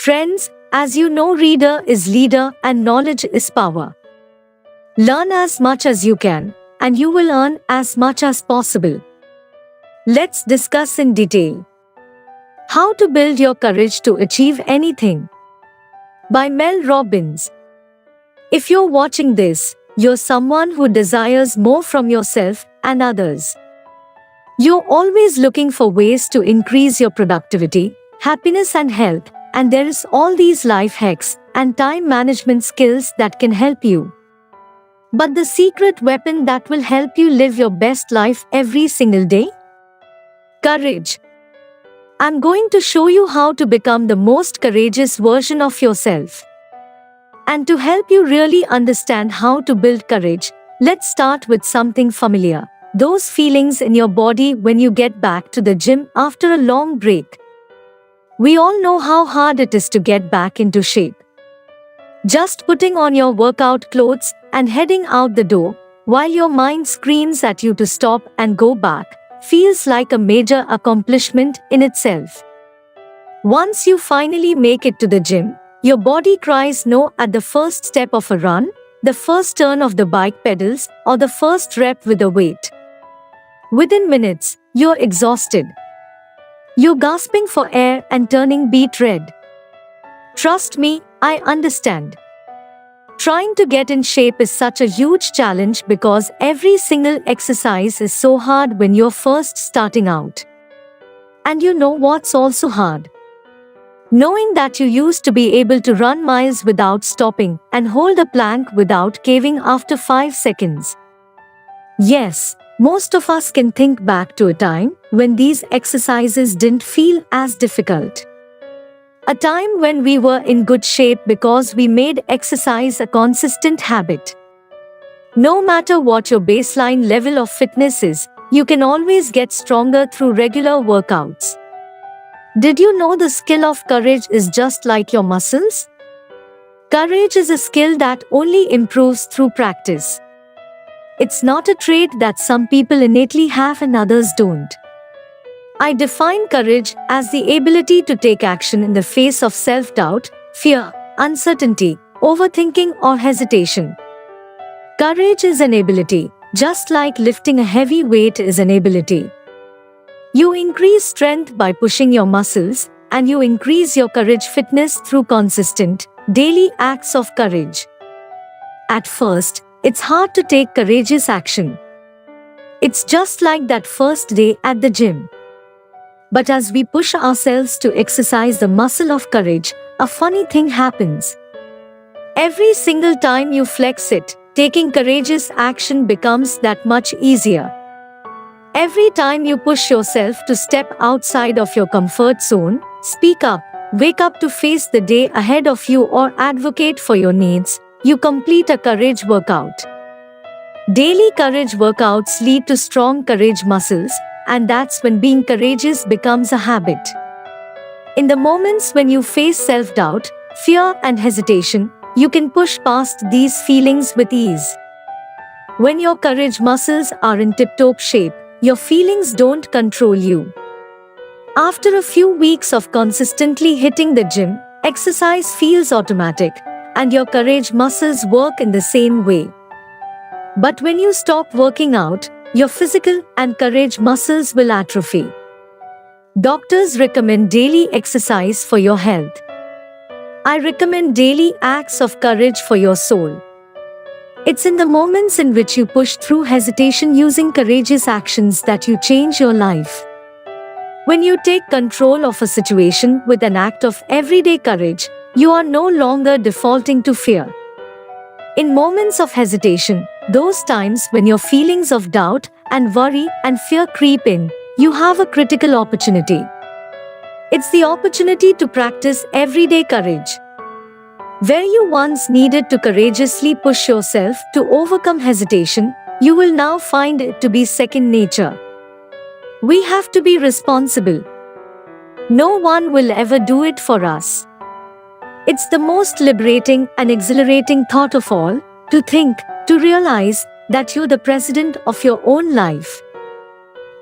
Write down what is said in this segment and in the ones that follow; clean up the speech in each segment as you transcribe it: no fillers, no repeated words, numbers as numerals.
Friends, as you know, reader is leader and knowledge is power. Learn as much as you can, and you will earn as much as possible. Let's discuss in detail how to build your courage to achieve anything. By Mel Robbins. If you're watching this, you're someone who desires more from yourself and others. You're always looking for ways to increase your productivity, happiness and health, and there is all these life hacks and time management skills that can help you. But the secret weapon that will help you live your best life every single day? Courage. I'm going to show you how to become the most courageous version of yourself. And to help you really understand how to build courage, let's start with something familiar. Those feelings in your body when you get back to the gym after a long break. We all know how hard it is to get back into shape. Just putting on your workout clothes and heading out the door, while your mind screams at you to stop and go back, feels like a major accomplishment in itself. Once you finally make it to the gym, your body cries no at the first step of a run, the first turn of the bike pedals, or the first rep with a weight. Within minutes, you're exhausted. You're gasping for air and turning beet red. Trust me, I understand. Trying to get in shape is such a huge challenge because every single exercise is so hard when you're first starting out. And you know what's also hard? Knowing that you used to be able to run miles without stopping and hold a plank without caving after 5 seconds. Yes, most of us can think back to a time when these exercises didn't feel as difficult. A time when we were in good shape because we made exercise a consistent habit. No matter what your baseline level of fitness is, you can always get stronger through regular workouts. Did you know the skill of courage is just like your muscles? Courage is a skill that only improves through practice. It's not a trait that some people innately have and others don't. I define courage as the ability to take action in the face of self-doubt, fear, uncertainty, overthinking or hesitation. Courage is an ability, just like lifting a heavy weight is an ability. You increase strength by pushing your muscles, and you increase your courage fitness through consistent, daily acts of courage. At first, it's hard to take courageous action. It's just like that first day at the gym. But as we push ourselves to exercise the muscle of courage, a funny thing happens. Every single time you flex it, taking courageous action becomes that much easier. Every time you push yourself to step outside of your comfort zone, speak up, wake up to face the day ahead of you or advocate for your needs, you complete a courage workout. Daily courage workouts lead to strong courage muscles, and that's when being courageous becomes a habit. In the moments when you face self-doubt, fear and hesitation, you can push past these feelings with ease. When your courage muscles are in tip-top shape, your feelings don't control you. After a few weeks of consistently hitting the gym, exercise feels automatic, and your courage muscles work in the same way. But when you stop working out, your physical and courage muscles will atrophy. Doctors recommend daily exercise for your health. I recommend daily acts of courage for your soul. It's in the moments in which you push through hesitation using courageous actions that you change your life. When you take control of a situation with an act of everyday courage, you are no longer defaulting to fear. In moments of hesitation, those times when your feelings of doubt and worry and fear creep in, you have a critical opportunity. It's the opportunity to practice everyday courage. Where you once needed to courageously push yourself to overcome hesitation, you will now find it to be second nature. We have to be responsible. No one will ever do it for us. It's the most liberating and exhilarating thought of all, to think, to realize that you're the president of your own life.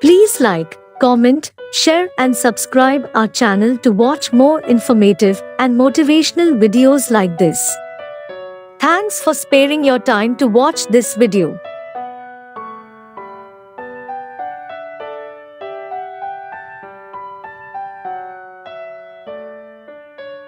Please like, comment, share and subscribe our channel to watch more informative and motivational videos like this. Thanks for sparing your time to watch this video.